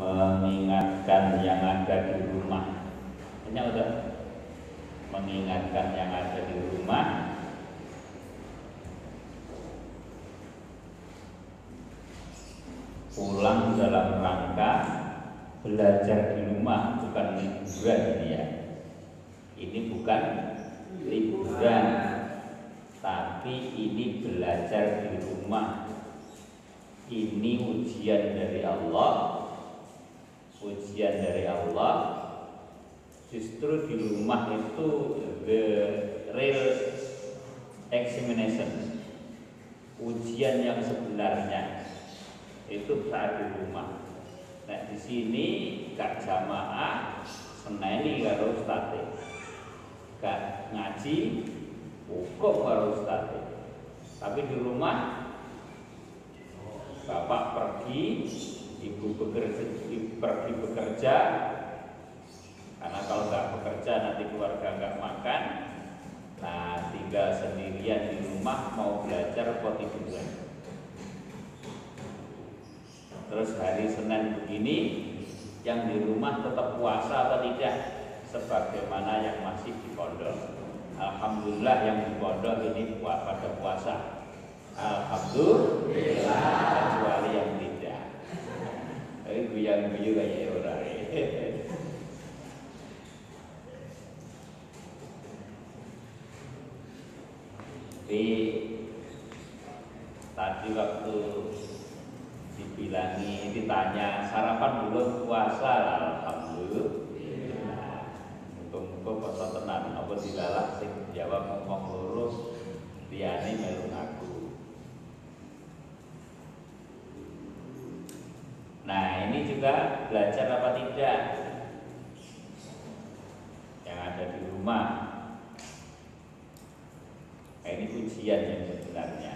mengingatkan yang ada di rumah. Hanya udah mengingatkan yang ada di rumah. Pulang dalam rangka belajar di rumah, bukan liburan ya. Ini bukan liburan, tapi ini belajar di rumah. Ini ujian dari Allah. Ujian dari Allah. Justru di rumah itu the real examination. Ujian yang sebenarnya itu saat di rumah. Nah di sini gak jamaah seneni karo ustadz, gak ngaji hukum karo ustadz. Tapi di rumah bapak pergi, ibu pergi bekerja, karena kalau nggak bekerja nanti keluarga nggak makan. Nah tinggal sendirian di rumah mau belajar kok tiduran. Terus hari Senin begini, yang di rumah tetap puasa atau tidak? Sebagaimana yang masih di pondok. Alhamdulillah yang di pondok ini pada puasa. Alhamdulillah, kecuali yang tidak. Tapi guyang-guyu kayak orang. Tapi tadi waktu dibilangi, ditanya sarapan belum, puasa, alhamdulillah. Muga-muga poso tenan, apa dilalah sing jawab ngomong lurus liyane melu ngaku. Nah, ini juga belajar apa tidak yang ada di rumah. Nah, ini ujian yang sebenarnya.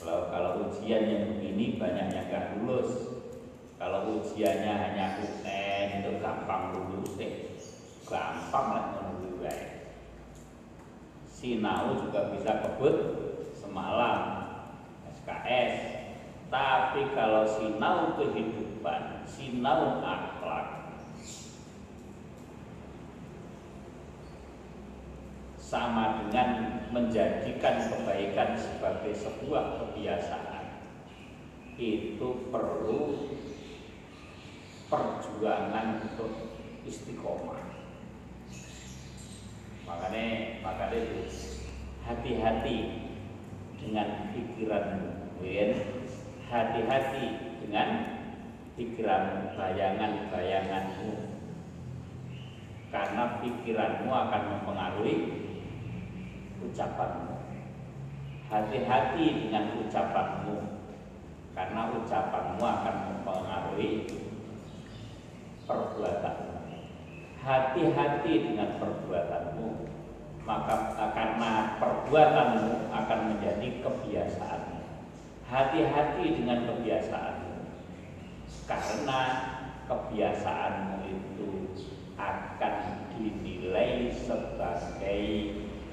Kalau ujian yang begini banyak yang gak lulus. Kalau ujiannya hanya UN itu gampang lulus deh, gampang lah menurut. Sinau juga bisa kebut semalam SKS. Tapi kalau sinau kehidupan, sinau akhlak, sama dengan menjadikan kebaikan sebagai sebuah kebiasaan. Itu perlu perjuangan untuk istiqomah. Makanya itu hati-hati dengan pikiranmu, hati-hati dengan pikiran bayangan-bayanganmu, karena pikiranmu akan mempengaruhi ucapanmu. Hati-hati dengan ucapanmu, karena ucapanmu akan mempengaruhi perbuatanmu. Hati-hati dengan perbuatanmu, maka karena perbuatanmu akan menjadi kebiasaanmu. Hati-hati dengan kebiasaanmu, karena kebiasaanmu itu akan dinilai sebagai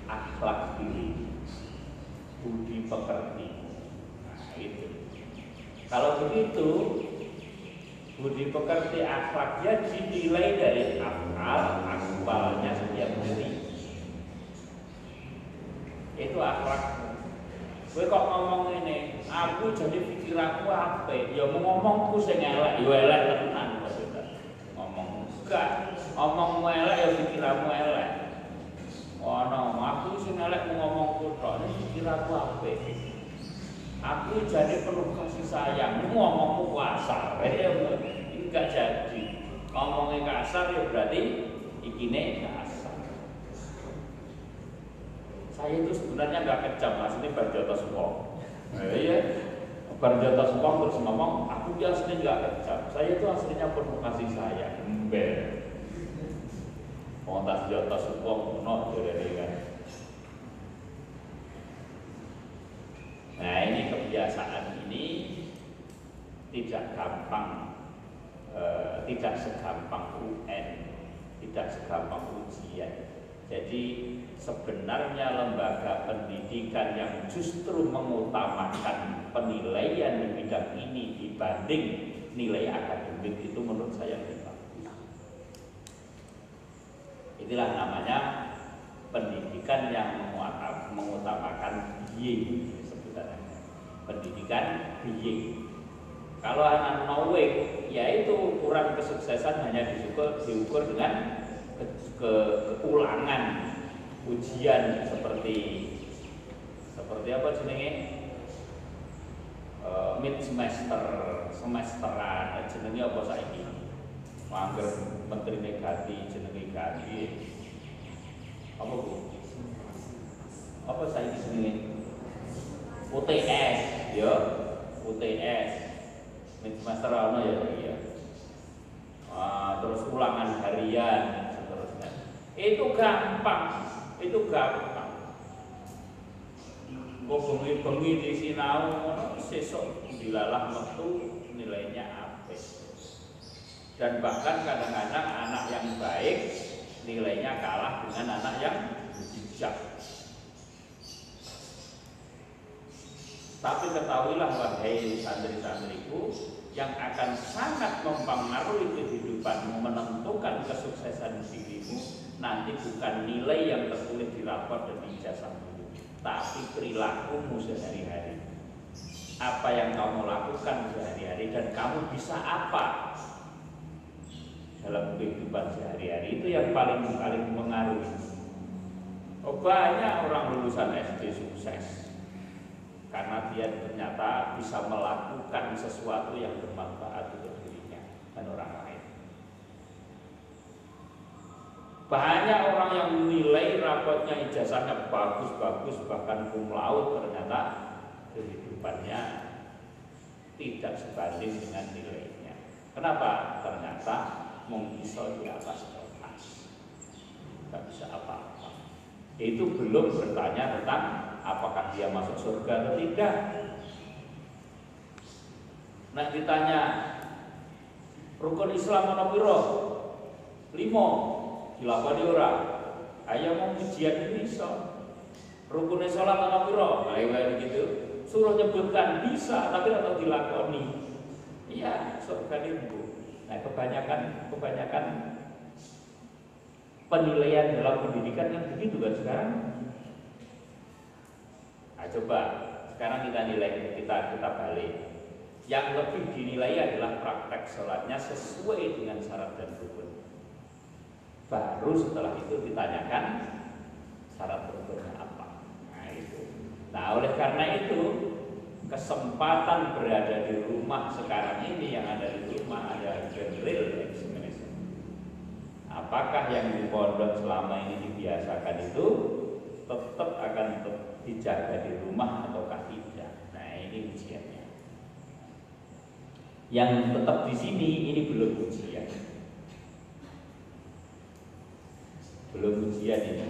akhlak diri, budi pekerti. Nah, itu. Kalau begitu, budi pekerti akhlaknya dinilai dari akwalnya setiap hari. Itu akhlak. Gue kok ngomong ini, aku jadi pikiranku apa? Ya mau ngomongku sing elek, ya elek tenan maksudnya. Ngomong enggak, ngomongmu elek ya pikiranmu elek. Oh no, aku sing elek ngomongku tok, ini pikiranku apa? Aku jadi penuh kasih sayang, ngomongmu kasar, ini enggak jadi. Ngomongnya kasar ya berarti ikine kasar. Saya itu sebenarnya enggak kejam, aslinya berjotos wong. Iya, berjotos wong terus ngomong, aku dia aslinya enggak kejam. Saya itu aslinya penuh kasih sayang. Wong tas jotos wong no jadi kan. Nah ini kebiasaan ini tidak gampang, tidak segampang UN, tidak segampang ujian. Jadi sebenarnya lembaga pendidikan yang justru mengutamakan penilaian di bidang ini dibanding nilai akademik itu menurut saya lebih bagus. Itulah namanya pendidikan yang mengutamakan biaya sebenarnya. Pendidikan biaya. Kalau anak knowing, yaitu ukuran kesuksesan hanya diukur dengan keulangan ujian seperti apa jenenge mid semesteran jenenge apa saiki mangger menteri negati jenenge ganti apa Bu apa saiki jenenge UTS ya UTS mid semester ana ya iya terus ulangan harian itu gampang. Kok bengi di sinau sesuk dilalah metu nilainya apik. Dan bahkan kadang-kadang anak yang baik nilainya kalah dengan anak yang bijak. Tapi ketahuilah wahai santri-santriku, yang akan sangat mempengaruhi kehidupanmu, menentukan kesuksesan dirimu nanti bukan nilai yang tertulis di rapor dan ijazahmu, tapi perilakumu sehari-hari. Apa yang kamu lakukan sehari-hari dan kamu bisa apa dalam kehidupan sehari-hari, itu yang paling mengaruhi. Banyak orang lulusan SD sukses karena dia ternyata bisa melakukan sesuatu yang bermanfaat untuk dirinya dan orang lain. Banyak orang yang nilai rapotnya ijazahnya bagus-bagus bahkan cum laude, ternyata kehidupannya tidak sebanding dengan nilainya. Kenapa? Ternyata mengisau di atas kertas, tidak bisa apa-apa. Itu belum bertanya tentang apakah dia masuk surga atau tidak. Nah ditanya rukun Islam ana pira? 5 dilakoni ora? Ayo mau ujian ini iso. Rukun salat ana pira? Ayo gitu. Suruh nyebutkan bisa tapi ora dilakoni. Iya, surga niku. Nah kebanyakan penilaian dalam pendidikan kan begitu kan sekarang. Nah, coba sekarang kita nilai, kita balik. Yang lebih dinilai adalah praktek sholatnya sesuai dengan syarat dan rukun. Baru setelah itu ditanyakan syarat rukunnya apa. Nah itu. Nah oleh karena itu kesempatan berada di rumah sekarang ini, yang ada di rumah ada general examination. Apakah yang di pondok selama ini dibiasakan itu tetap akan dijaga di rumah ataukah tidak? Nah ini ujiannya. Yang tetap di sini ini belum ujian, ini,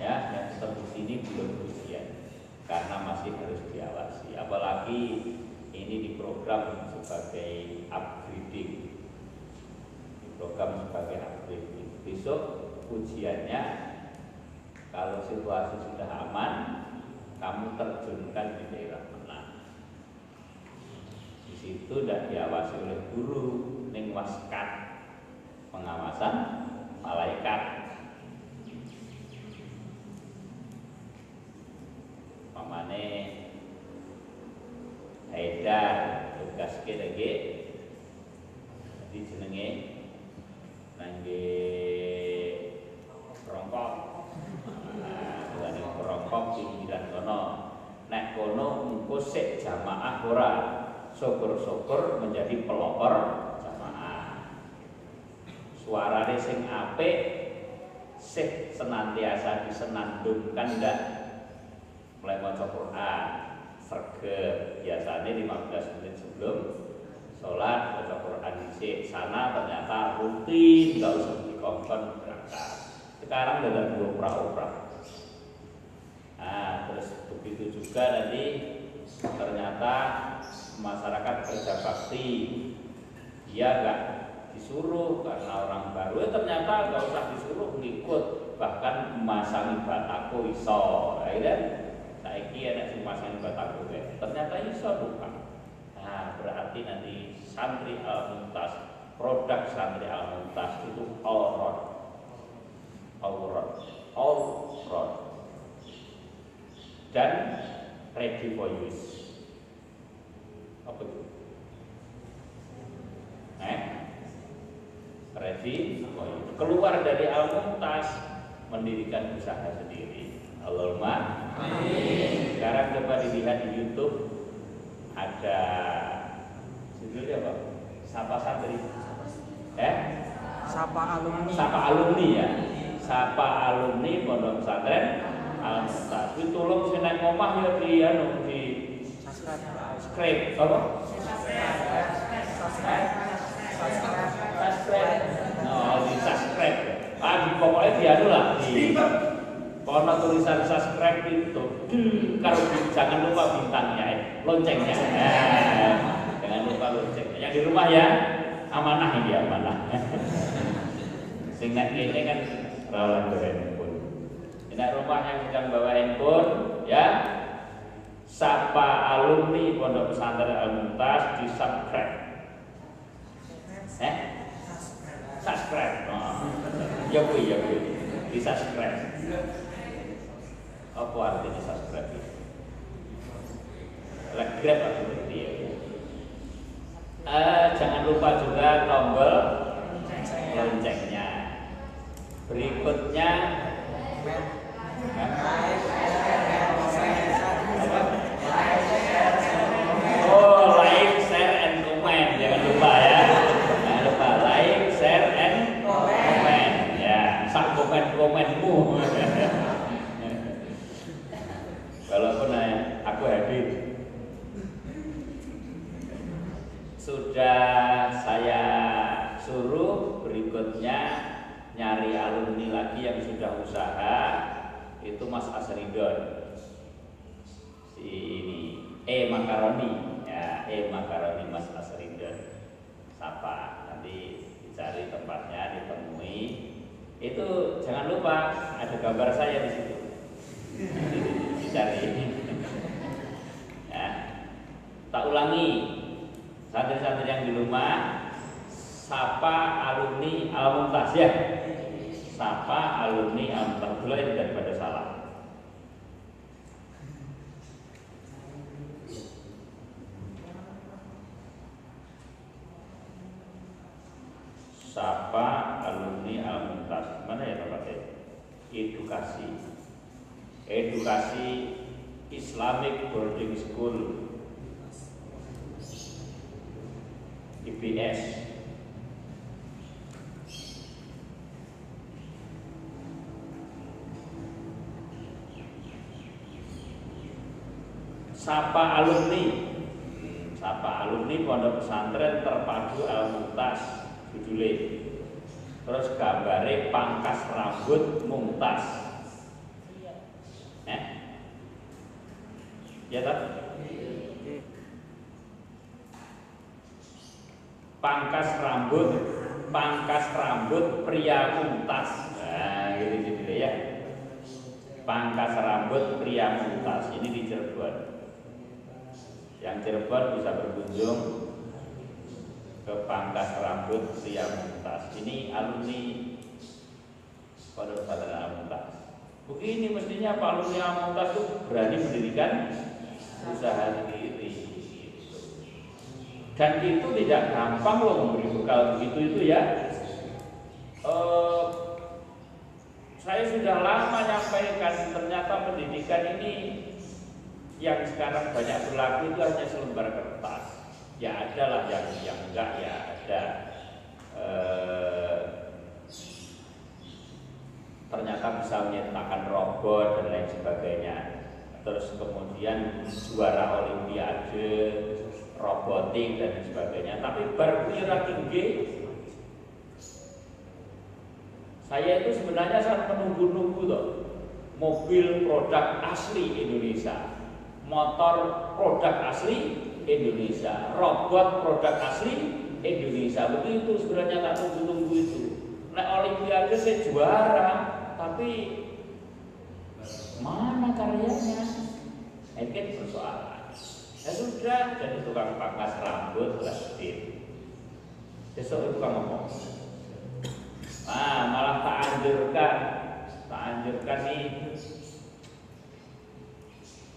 ya. Yang tetap di sini belum ujian karena masih harus diawasi. Apalagi ini diprogram sebagai upgrading, Besok ujiannya kalau situasi sudah aman, kamu terjunkan di daerah mana. Di situ dan diawasi oleh guru ning waskat, pengawasan malaikat. Pamane Haidar tugas lagi di jenenge nangge rongkok. Rongkok pinggiran kono. Nek kono engko sik jamaah ora. Syukur-syukur menjadi pelopor jamaah. Suarane sing apik sik senantiasa disenandungkan ndak mulai maca Quran. Sregep biasanya 15 menit sebelum sholat baca Quran dhisik. Sana ternyata rutin, enggak usah dikongkon berangkat. Sekarang dalam beroperasi. Nah, terus begitu juga nanti ternyata masyarakat kerja bakti, dia enggak disuruh karena orang baru, ternyata enggak usah disuruh ngikut bahkan memasangi bataku iso. Akhirnya saiki enak sing masangi bataku ternyata iso bukan. Nah, berarti nanti santri Al-Mumtaz, produk santri Al-Mumtaz itu all road dan ready for use. Apa itu? Ready for use. Keluar dari Al-Mumtaz, mendirikan usaha sendiri. Allahumma amin. Sekarang coba dilihat di YouTube, ada judulnya apa? Sapa santri. Sapa alumni. Sapa alumni ya. Sapa alumni Pondok Pesantren Al-Mumtaz. Itu tolong sing nang omah ya di subscribe apa? Subscribe. Oh, di subscribe. Pokoknya di anu lah di kono tulisan subscribe itu. Kalau jangan lupa bintangnya, loncengnya. Jangan lupa loncengnya. Yang di rumah ya amanah ini amanah. Sing nek kene kan rawan bawa handphone. Nek rumah yang sedang bawa handphone ya Sapa alumni Pondok Pesantren Al-Mumtaz di subscribe. Subscribe. Oh. Ya Bu, di subscribe. Apa artinya subscribe? Grab atau berarti ya. Jangan lupa juga tombol loncengnya. Berikutnya like, share, and comment. Jangan lupa ya. Jangan lupa like, share, and comment. Ya, sak komenmu. Walaupun aku hadir. Sudah saya suruh berikutnya nyari alumni lagi yang sudah usaha. Itu Mas Asridon. Si ini Makaroni ya, Makaroni Mas Asridon. Sapa, nanti dicari tempatnya, ditemui. Itu jangan lupa ada gambar saya di situ. Dicari. Ya. Tak ulangi. Santri-santri yang di rumah, sapa alumni Al-Mumtaz ya. Sapa alumni Al-Mumtaz dulu itu daripada salah. Sapa alumni Al-Mumtaz. Mana ya tempatnya? Edukasi Islamic Boarding School IBS. Sapa alumni Pondok Pesantren Terpadu Al-Mumtaz judulnya. Terus gambare pangkas rambut Mumtaz. Ya tak? Pangkas rambut pria Mumtaz. Nah, gitu ya. Pangkas rambut pria Mumtaz. Ini di Cirebon. Yang Cirebon bisa berkunjung ke pangkas rambut pria Mumtaz. Ini alumni Pondok Pesantren Al-Mumtaz. Begini mestinya Pak alumni Al-Mumtaz itu berani mendirikan usaha sendiri. Dan itu tidak gampang loh memberi bekal begitu itu ya. Saya sudah lama menyampaikan ternyata pendidikan ini yang sekarang banyak berlaku itu hanya selembar kertas. Ya ada lah yang enggak ya ada. Ternyata bisa menyertakan robot dan lain sebagainya. Terus kemudian juara olimpiade robotik dan sebagainya. Tapi baru tinggi. Saya itu sebenarnya sangat menunggu-nunggu loh. Mobil produk asli Indonesia, motor produk asli Indonesia, robot produk asli Indonesia. Begitu sebenarnya tak tunggu-tunggu itu. Nah olimpiade saya juara, tapi mana karyanya? Mungkin persoalan. Ya sudah, jadi tukang pangkas rambut plastik. Besok itu tukang ngomong. Malah tak anjurkan nih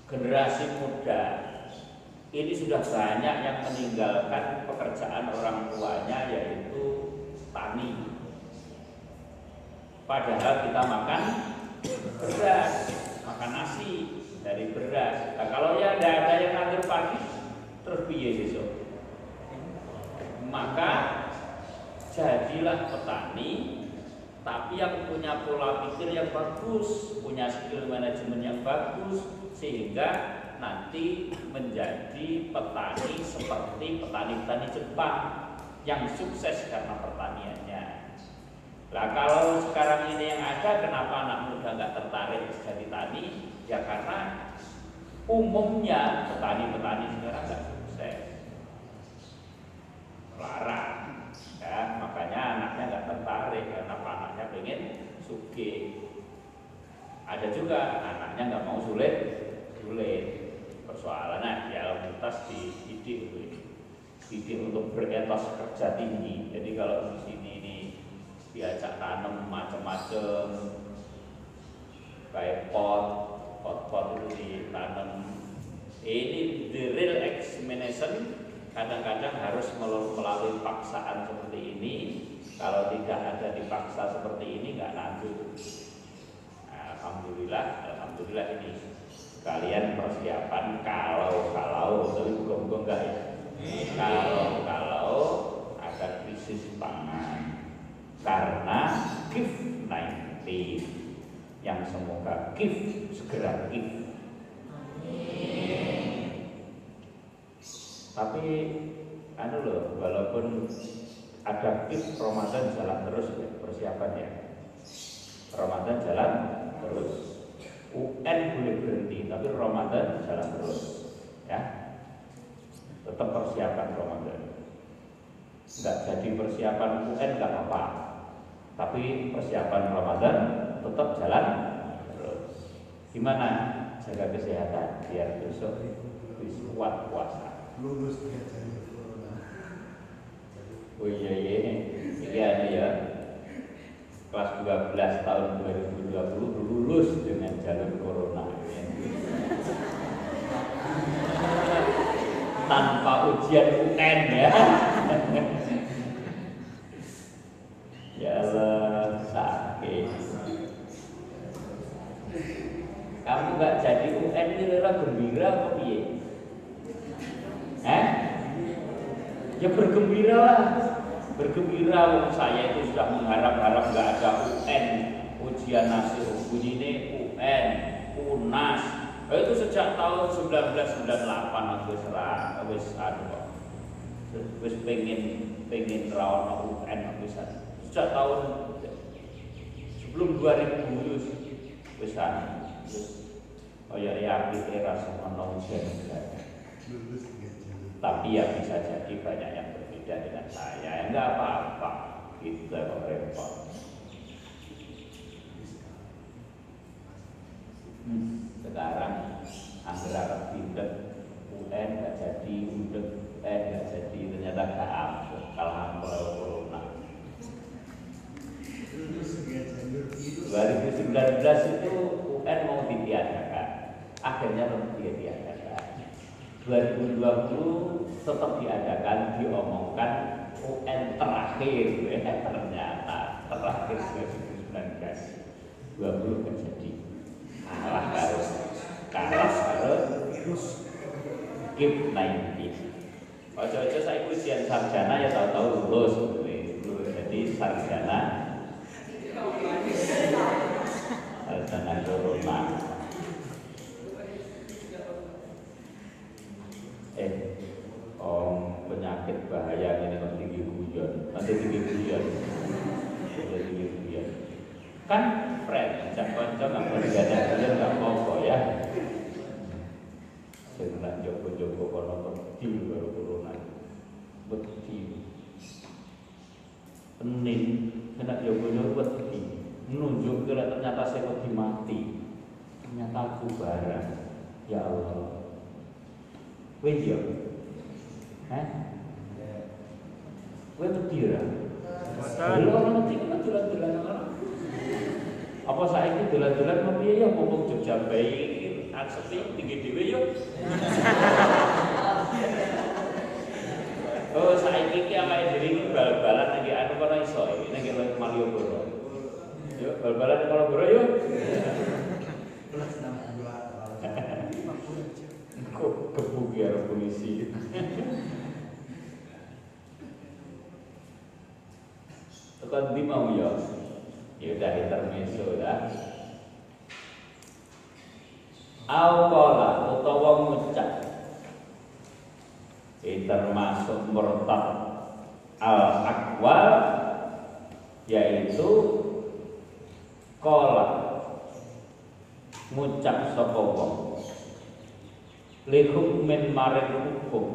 generasi muda. Ini sudah banyak yang meninggalkan pekerjaan orang tuanya, yaitu tani. Padahal kita makan beras, makan nasi dari beras. Nah, kalau ya tidak ada yang nandur pagi, terus piye besok? Maka jadilah petani, tapi yang punya pola pikir yang bagus, punya skill manajemen yang bagus, sehingga nanti menjadi petani seperti petani-petani Jepang yang sukses karena pertaniannya. Nah, kalau sekarang ini yang ada, kenapa anak muda nggak tertarik jadi tani? Ya karena umumnya petani-petani sekarang nggak sukses, larang, ya makanya anaknya nggak tertarik karena anaknya pengen sugih. Ada juga anaknya nggak mau sulit. Persoalannya ya lintas dididik untuk beretos kerja tinggi. Jadi kalau di sini ini diajak tanam macam-macam, kayak pot itu ditanam. Ini the real examination kadang-kadang harus melalui paksaan seperti ini. Kalau tidak ada dipaksa seperti ini nggak lanjut. Nah, alhamdulillah ini kalian persiapan kalau tapi bukan enggak ya. Kalau ada krisis pangan karena COVID-19 yang semoga segera. Tapi walaupun ada Ramadan jalan terus ya, persiapan ya. Ramadan jalan terus. UN boleh berhenti, tapi Ramadan jalan terus, ya. Tetap persiapan Ramadan. Nggak jadi persiapan UN nggak apa-apa, tapi persiapan Ramadan tetap jalan terus. Gimana? Jaga kesehatan biar besok bisa kuat puasa. Lulus jalur corona. Oh iya, ya. Kelas 12 tahun 2020 lulus dengan jalur corona ya. Tanpa ujian UN ya. Ya Allah, sakit. Kamu nggak jadi UN ini rela gembira apa piye? Ya bergembira lah. Bergembira, saya itu sudah mengharap-harap nggak ada UN, ujian nasional, bunyinya UN, UNAS. Itu sejak tahun 1998 wis pengen rawan UN bisa. Sejak tahun sebelum 2000 wis ya era semua ujian. Tapi ya bisa jadi banyak yang berbeda dengan saya. Enggak apa-apa, kita kok repot. Sekarang anggaran pindah UN nggak jadi, udah nggak jadi, ternyata nggak apa, kalah corona. 2019 itu UN mau ditiadakan, akhirnya tetap ditiadakan. 2020 tetap diadakan, diomongkan UN terakhir, ternyata terakhir 2019, 20 nggak jadi. Kalah harus COVID-19. Ojo-ojo saya ujian sarjana ya tahu-tahu lulus. Jadi sarjana corona. Penyakit bahaya ini kok tinggi guyon. Kan friend, cak-cak nggak boleh gada-gada nggak apa-apa ya. Sebenarnya jogo-jogo kono beti baru corona, beti, pening, kena jogo-jogo beti, menunjuk ke ternyata saya wedi mati. Ternyata aku barang. Ya Allah. Kowe yo. Hah? Kowe wedi ora? Lha orang iki kan dolan-dolan orang. Apa saiki dolan-dolan mau piye ya mumpung Jogja bae iki aksepi tinggi dhewe yo. Oh saiki iki awake dhewe iki bal-balan nang anu kono iso iki nang Malioboro. Yo bal-balan nang Malioboro yo. Plus nama dua. Kok kebuki karo polisi. Tekan di mau ya. Ya udah intermezzo dah. Auqala utawa ngucap. Termasuk murtad al-aqwal yaitu qala ngucap sapa wong li hukmin maring hukum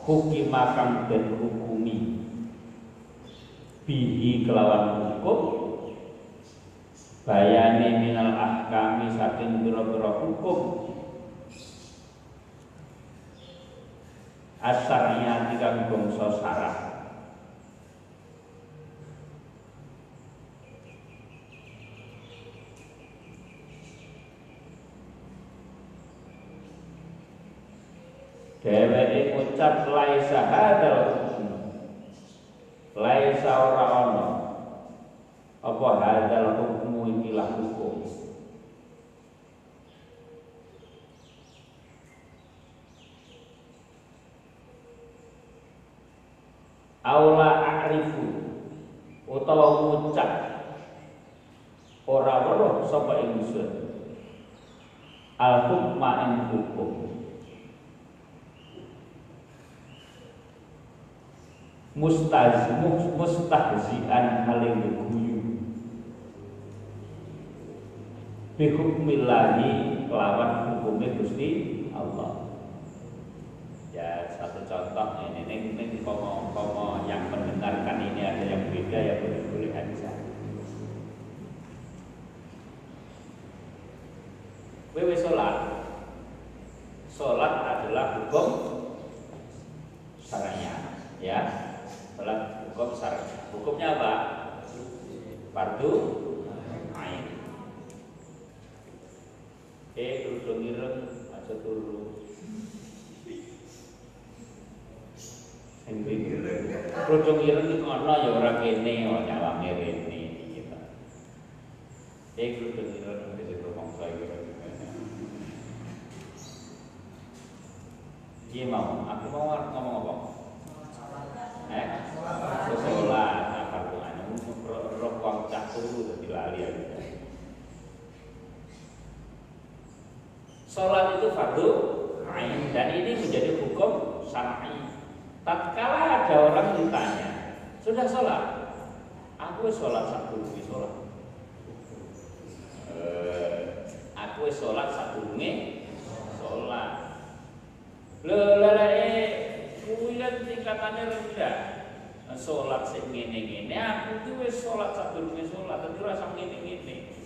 hukima kang den hukumi bihi kelawan hukum bayane minal ahkami saking pira-pira hukum asarnya tiga bangsa sarah dheweke ngucap laisa hadal laisa ora ana apa hadal hukmu ikilah hukum aula a'rifu utawa ngucap ora weruh sapa ingsun al hukma ing hukum mustahzian haling guyu bi hukmillahi lawan hukume Gusti Allah. Ya satu contoh ini komo yang mendengarkan ini ada yang beda ya boleh-boleh aja. Wewe sholat adalah hukum syar'iyah, ya. Sholat hukum syar'iyah. Hukumnya apa? Fardu ain. Kerudung ireng aja turu. Kerudung ireng iki ana ya ora kene, ora nyawange rene iki ta. Kerudung ireng wis mongso iki. Iya mau, aku mau ngomong apa? Sholat, apa tuh? Roh wong cah turu dadi lali aku. Sholat itu fardu ain dan ini menjadi hukum syar'i. Tatkala ada orang ditanya, sudah sholat? Aku sholat satu demi sholat. Aku sholat satu demi sholat. Lelele kuwi kan tingkatannya rendah. Sholat sing ngene-ngene, aku ki wis sholat sadurunge sholat, dadi ora sak ngene-ngene.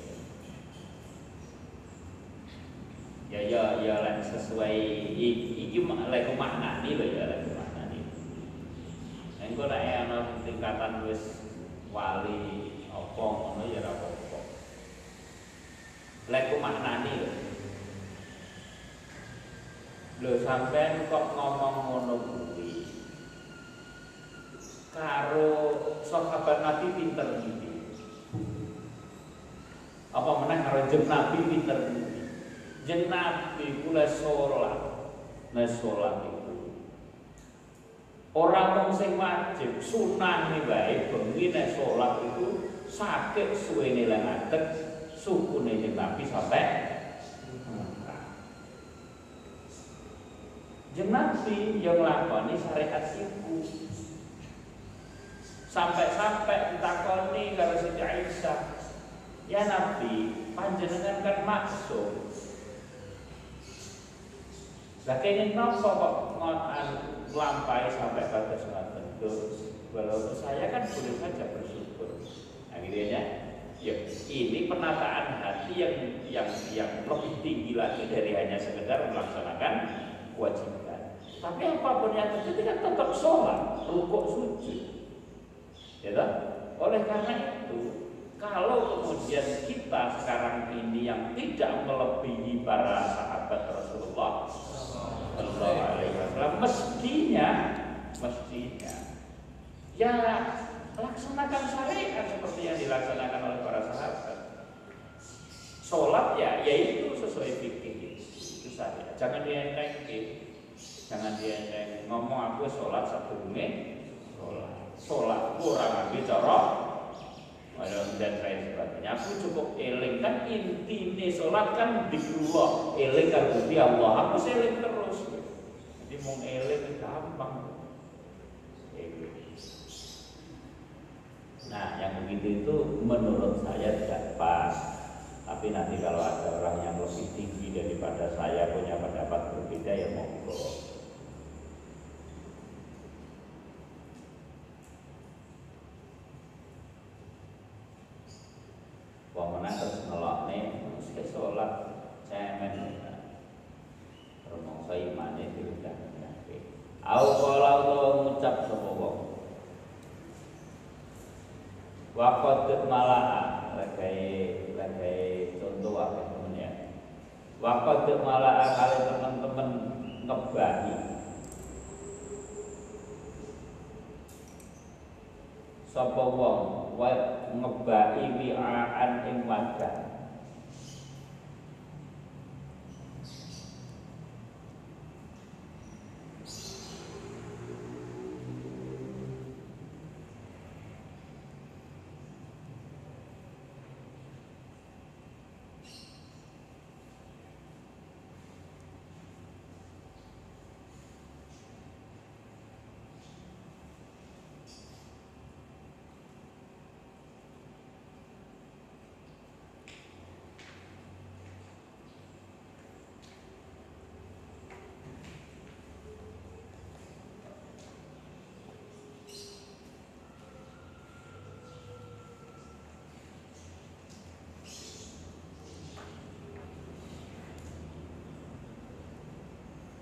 Ya lan sesuai iki lek maknani lho ya lek maknani. Engko nek ana tingkatan wis wali apa ngono ya ora apa-apa. Lek maknani lho. Lho sampean kok ngomong ngono kuwi karo sahabat Nabi pinter iki. Apa meneh karo jeneng Nabi pinter iki. Jeneng Nabi kula salat. Nah salat itu ora mung sing wajib, sunah wae bengi nek salat itu sakit suwene lan ngadeg sukune jeneng Nabi sampai jeneng Nabi yang nglakoni syariat iku. Sampai ditakoni karo Siti Aisyah, ya Nabi, panjenengan kan maksum. Lah kene napa kok nglampahi sampai batas ngoten? Walau saya kan boleh saja bersyukur. gitu ya. Ya, ini penataan hati yang lebih tinggi lagi dari hanya sekedar melaksanakan kewajiban. Tapi apapun yang terjadi kan tetap sholat, rukuk, sujud. Ya toh? Oleh karena itu, kalau kemudian kita sekarang ini yang tidak melebihi para sahabat Rasulullah Sallallahu Alaihi Wasallam, mestinya ya laksanakan syariat seperti yang dilaksanakan oleh para sahabat. Sholat ya yaitu sesuai fikih itu syariat. Jangan dientengin, ngomong aku sholat sebelumnya sholat kurang ambil cara dan lain sebagainya. Aku cukup eling kan intinya sholat kan dikrullah eling kan Gusti Allah. Aku eling terus. Jadi mau eling gampang. Nah, yang begitu itu menurut saya tidak pas. Tapi nanti kalau ada orang yang lebih tinggi daripada saya punya pendapat berbeda ya monggo. Pemenang terus ngelokne, mesti sholat cemen. Rumongso imane diundang. Au kalau ngucap sapa wong. Waqad mala'a lagai contoh akeh temen ya. Waqad mala'a kali teman-teman ngebahi sapa wong ngebahi wi'aan ing wadah.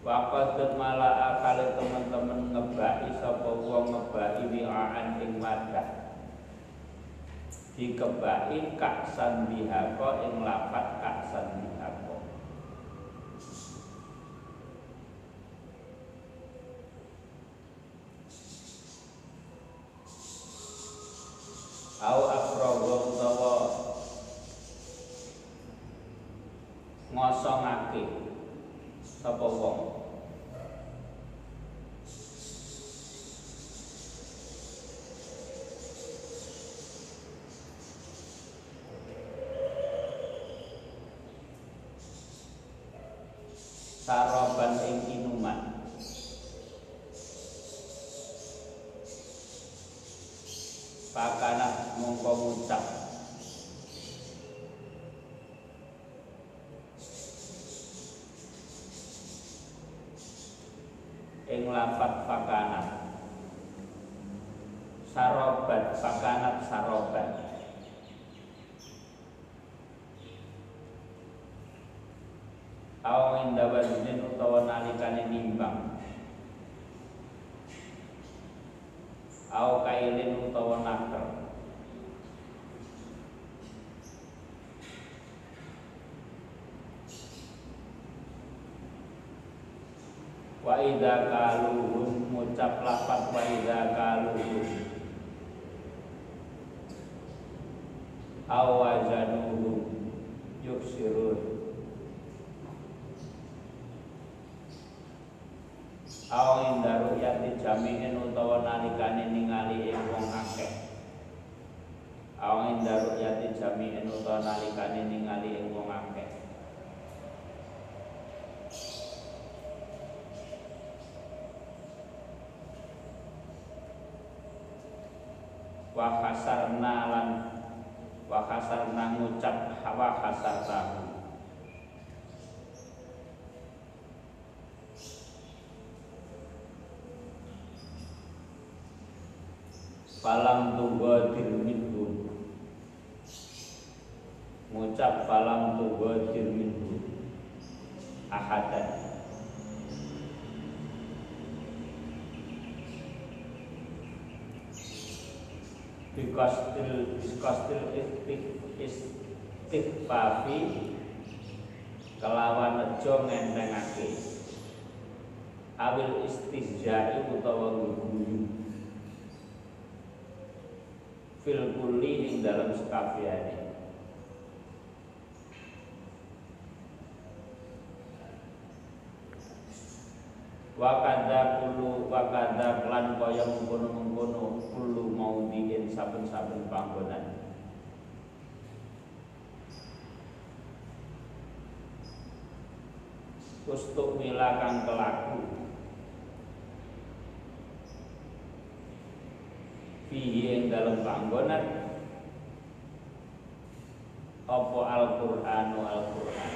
Waqad mala'a kali teman-teman ngebahi sapa wong ngebahi wi'aan ing wadah. Dikebahi kaksan bihaqo ing lafat kaksan bihaqo. Au afrogo utawa ngosongake sapa wong saroban ing inuman pakana mongko ngucap ing lafat pakanat sarobat pakanat sarobat au indawadzin utawa nalikane nimbang au kailin utawa naker wa idza kaluhum ngucap lafaz wa idza kaluhum au wazanuhum yuksirun au indaru yati jami'in utawa nalikane ningali ing wong akeh au indaru yati jami'in utawa nalikane ningali ing wong akeh wa khasarna ngucap wa khasarna falam tunggu dirminhum ngucap falam tughadir minhu ahadan bikostil istighfafi kelawan nejo ngentengake awil istihja'i utawa guyu fil kulli ing dalam sekabehane wakada klan kaya mengkono-mengkono kulo mau diin saben-saben panggonan ustuk mila kang kelaku fihi ing dalem panggonan apa Al-Qur'anu Al-Qur'an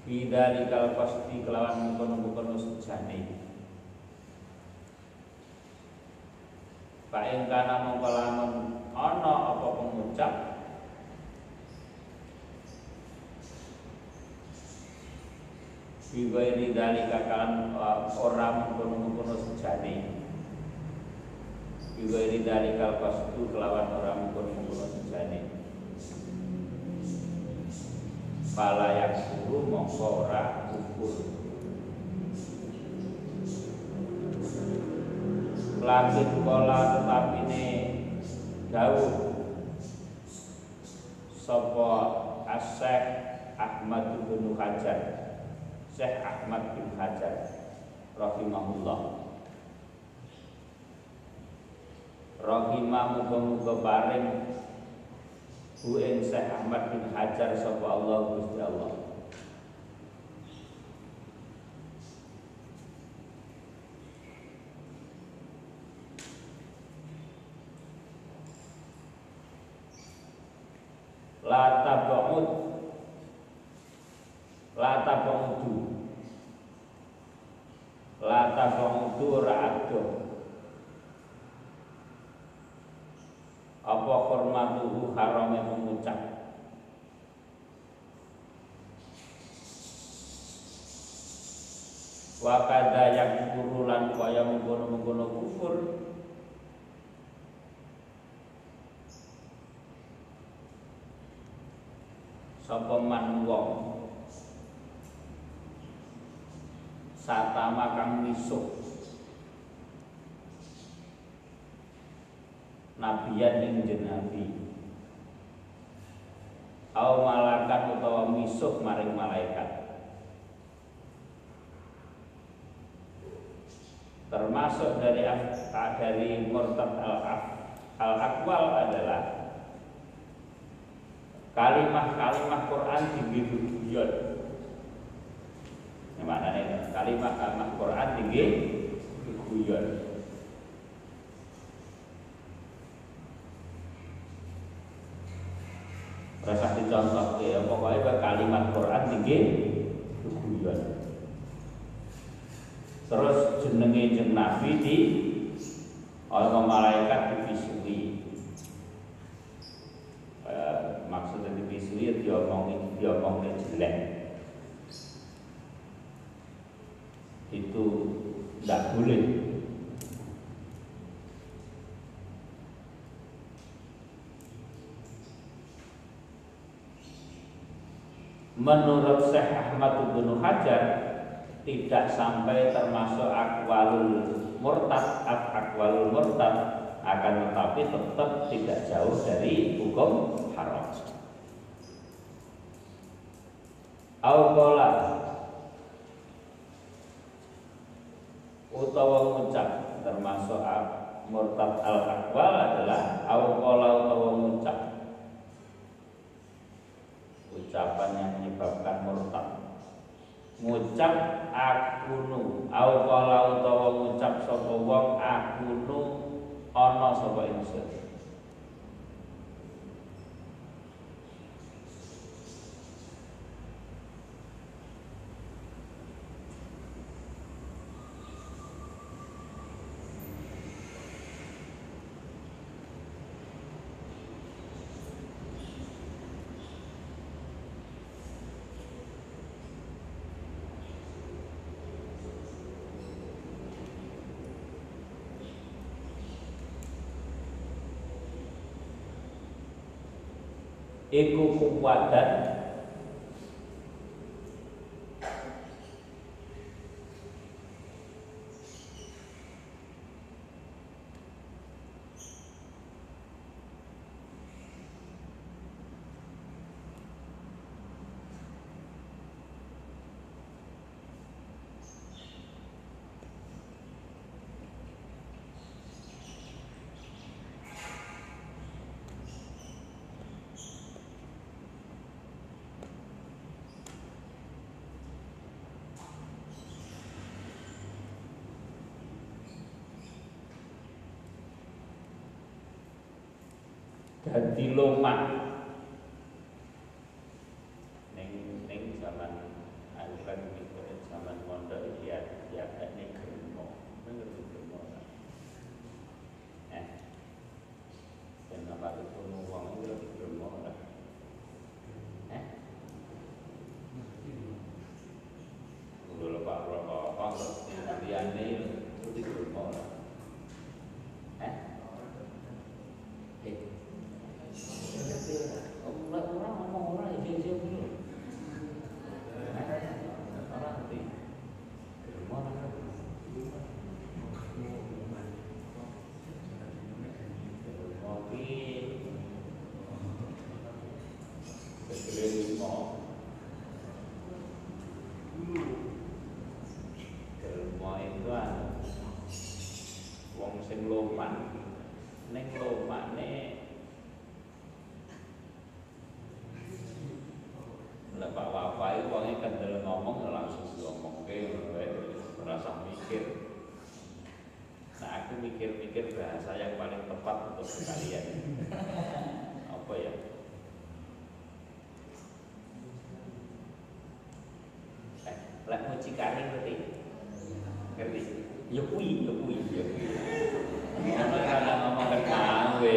bidalikal pasti kelawan mengkono-mengkono sejane Pak ing kana mongko lamun ana apa pengucap biwairi dalika kalan ora mengkono-mengkono sejane biwairi dalikal pasti kelawan ora mengkono-mengkono sejane pala yang guru mongko ora ukur lakin kola tetapine dawuh sapa Syekh Ahmad bin Hajar Syekh Ahmad bin Hajar rahimahullah rahimah muga-muga paring Bu ing Syekh Ahmad bin Hajar sapa Allah Gusti Allah. La tabudu ra'ado apa hormatuhu harame mengucap wa kadza yakfuru lan kaya mengkono-mengkono kufur sapa man wong satama kang misuh nabiyan ing jenabi au malakan utawa misuh maring malaikat termasuk dari murtad al-aqwal adalah kalimat Quran tinggi guyon. Yang maknanya kalimat Quran tinggi guyon. Rasa dicontoh ya, pokoknya kalimat Quran tinggi guyon. Terus jenenge jeneng Nabi di oleh malaikat divisui. Maksudnya divisui diomongin jelek. Itu tidak boleh. Menurut Syekh Ahmad bin Hajar tidak sampai termasuk akwalul murtad akan tetapi tetap tidak jauh dari hukum haram. Auqala utawa ngucap termasuk murtad al-aqwal adalah auqala utawa ngucap ucapan yang menyebabkan murtad ngucap akunu auqala utawa ngucap sapa wong akunu ana sapa ingsun iku kuwatan dadi lomak ning zaman akhirat iki zaman mondok iki ya nek germo ngerti germo ben apa itu wong iki ngerti germo ora lho Pak apa liyane ngerti germo ora orang ngomong orang jauh-jauh dulu. Orang ngerti. Ngopi. Segera Germo itu wong sing loman. Ning lomane Pak Wafa itu orangnya kendel ngomong langsung ngomong merasa mikir. Nah aku mikir-mikir bahasa yang paling tepat untuk kalian. Apa ya? Lek mucikari ngerti? Ngerti? Ya kui. Ono kan ngomong kan kawe.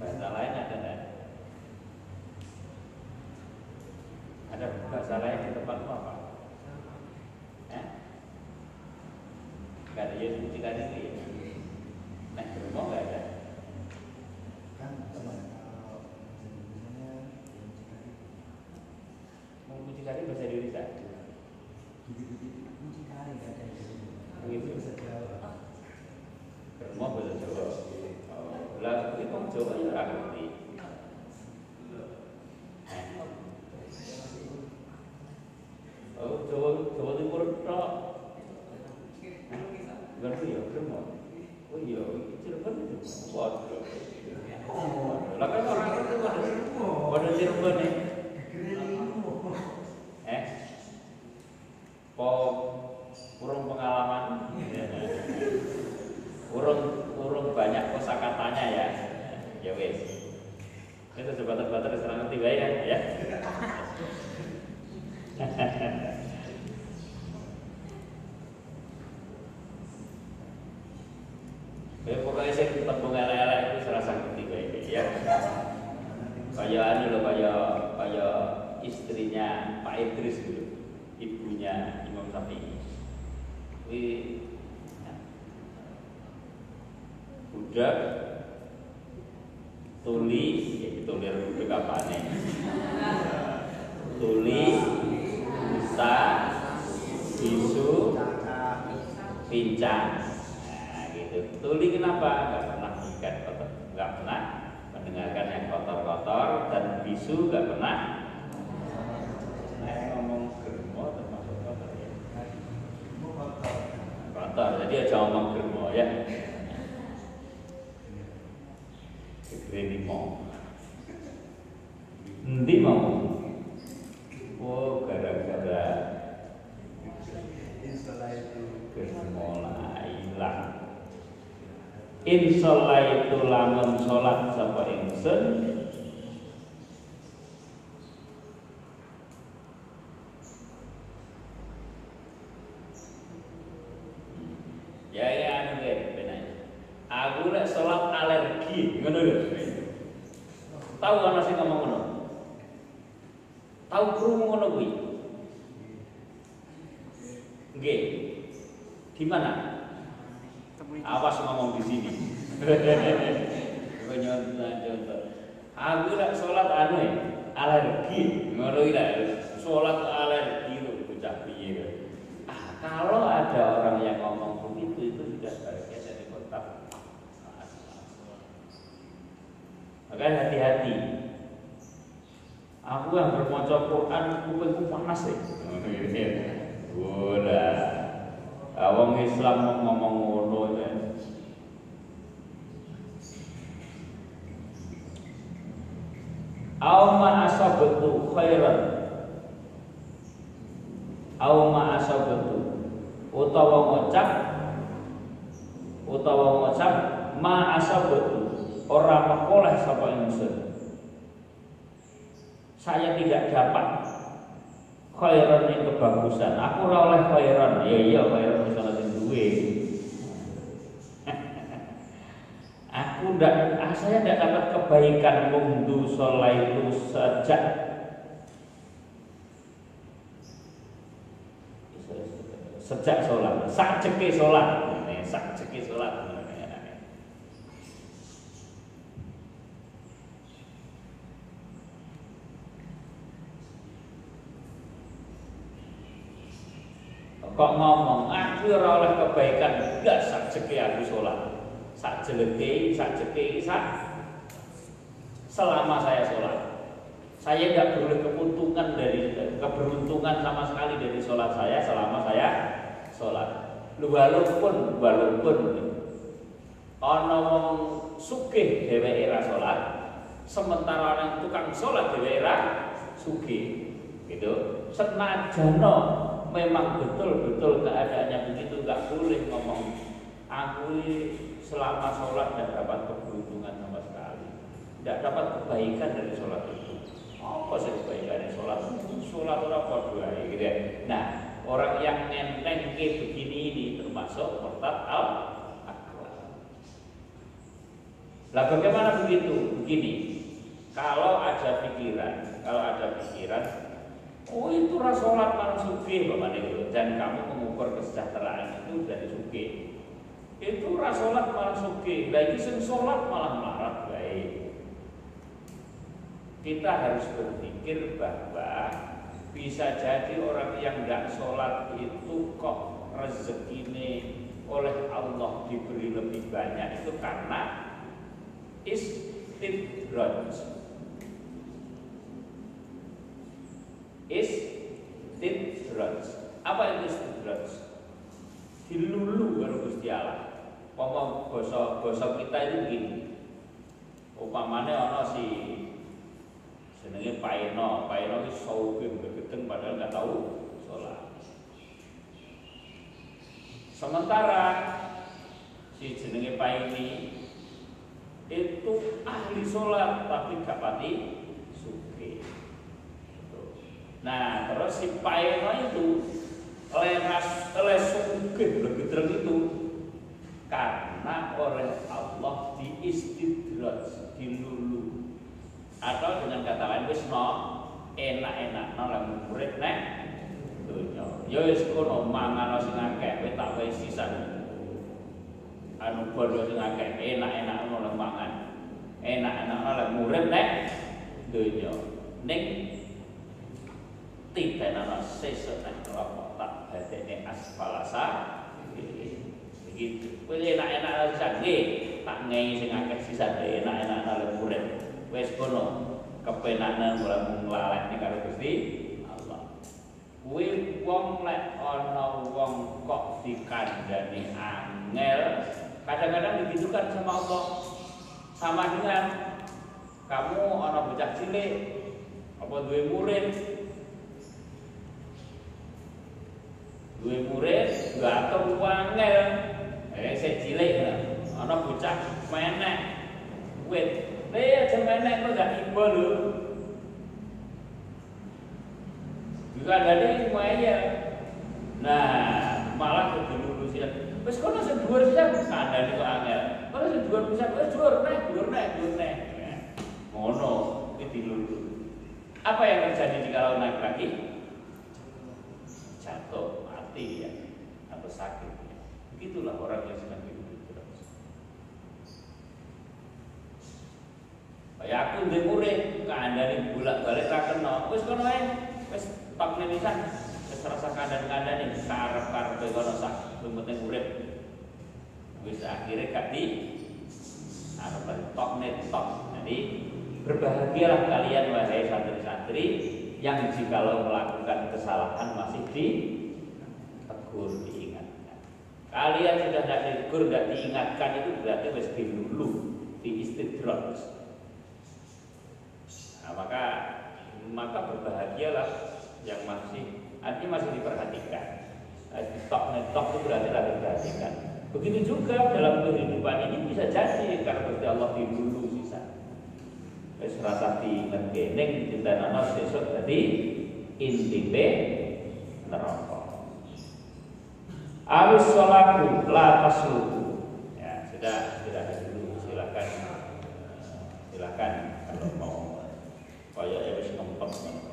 Bahasa lain ada nggak? Ada bahasa lain di tempatmu apa? Nggak ada ya, mucikari itu ya? Nah, di rumah nggak ada? Kan teman Mau mucikari bahasa Indonesia? mucikari nggak ada Begitu? bahasa Jawa. Di rumah bahasa Jawa. Lah, ini orang Jawa ya nggak ngerti. Oh, Jawa Timur tok. Ngerti ya, Germo. Oh iya, Cirebon itu. Waduh. Lah kan orang itu pada Cirebon nih. Kurang pengalaman. Kurang banyak kosakatanya ya. Ya wes. Itu sebatas-batas serang ngerti bae ya. Pokoknya saya tembung elek-elek itu serasa ngerti bae ya. Kayak anu lho kayak istrinya Pak Idris gitu. Ibunya Imam Syafi'i. Budak tuli tulir budak apane tuli buta bisu pincang gitu. Tuli kenapa? Nggak pernah mengikat kotor, nggak pernah mendengarkan yang kotor-kotor, dan bisu nggak pernah ngomong germo termasuk kotor ya. Kotor, jadi aja ngomong germo ya. Ini mau, nanti mau, oh gara-gara germola hilang. Insyaallah itu lamun sholat sapa ingsun ya anu benar. Aku lek sholat alergi ngono lho. Tahu ana sing ngomong ngono? Tahu krungu ngono kuwi? Nggih. Di mana? Awas ngomong di sini. Contoh. Aku lek salat anu ya, alergi, ngono iki lek salat alergi lho bocah piye. Kalau ada orang yang ngomong begitu itu sudah bagian dari kotak. Maka hati-hati. Aku yang bermaca Quran kupingku panas ya. Udah. Wong Islam ngomong ngono ya. Auma asabtu khairan. Auma asabtu utawa ngucap ma asabtu ora mekoleh sapa ingsun. Saya tidak dapat khairan yang kebagusan. Aku ora oleh khairan. Ya iya khairan wis ana sing duwe. Saya tidak dapat kebaikan mundu sholat itu sejak sholat, sakjeke sholat, sakjeke sholat. Kok ngomong aku ora oleh kebaikan enggak sakjeke aku sholat. Sakjeke selama saya sholat. Saya tidak boleh keberuntungan sama sekali dari sholat saya selama saya sholat. Walaupun ana wong sugih dheweke ra sholat, sementara orang tukang sholat dheweke ra sugih. Gitu. Senajan memang betul-betul keadaannya begitu, nggak boleh ngomong aku selama sholat tidak dapat keberuntungan sama sekali, tidak dapat kebaikan dari sholat itu. Apa sih kebaikan dari sholat? Sholat orang berdoa, gitu ya. Nah, orang yang nenteng kayak begini ini termasuk murtad al-akbar. Lah bagaimana begitu? Begini, kalau ada pikiran, oh itu sholat malah sugih, dan kamu mengukur kesejahteraan itu dari sugih. Itu sholat malah sugih, lagi sing sholat malah melarat baik. Kita harus berpikir bahwa bisa jadi orang yang tidak sholat itu kok rezekine oleh Allah diberi lebih banyak itu karena istidraj. Istidraj. Apa itu istidraj? Dilulu karo Gusti Allah. Ngomong basa kita itu begini. Upamane ana si jenenge Paino iki sauge gedeng padahal enggak tahu salat. Sementara si jenenge Paini itu ahli salat tapi gak pati sugih. Nah, terus si Paino itu sugih gedeng itu karena oleh Allah diistidraj, dilulu, atau dengan kata lain wis enak-enak lan murid nek donya. Ya wis kono mangan sing akeh kowe tak wae sisan. Anu bodo sing akeh enak-enak lan mangan. Enak-enak lan murid nek donya. Ning tibena sesuk nek ora tak dadene asfalasa begitu. Kowe enak-enak sisan nggih, tak ngei sing akeh sisan enak-enak lan murid. Wes kono kepenanan ora nglalekne karo Gusti Allah. Kuwi wong lek ana wong kok dikandani angel, kadang-kadang digitukan sama Allah. Sama dengan kamu ana bocah cilik apa duwe murid gatel angel. Sing cilik ana bocah menek wit aja menek kok gak iba lho. Juga ada semuanya. Nah, malah kudu lulusan. Wis kono sing dhuwur pisan kandhane kok angel. Kono sing dhuwur pisan wis dhuwur nek. Ngono iki dilulu. Apa yang terjadi jika naik lagi? Jatuh, mati ya. sakitnya. Begitulah orang yang sedang hidup terus. Kayak aku ndek murid kandhane bolak-balik ra kena. Wis kono ae. Wis tok nenisan. Wis rasa kandhan-kandhane karep-karepe kono sak penting urip. Wis akhirnya gak di arep tok netok. Jadi berbahagialah kalian wahai santri-santri yang jikalau melakukan kesalahan masih ditegur, diingatkan. Kalian sudah tidak ditegur, tidak diingatkan, itu berarti wis dilulu, diistidrak. Nah, maka berbahagialah yang artinya masih diperhatikan. Tok netok itu berarti lagi diperhatikan. Begitu juga dalam kehidupan ini bisa jadi karena Gusti Allah dilulu sisa. Wis rasa diinget keneng ditandana sesuk dadi intine neraka. Awis sholatu la tasluku. Ya, sudah dulu silakan kalau mau kaya wis ngempet.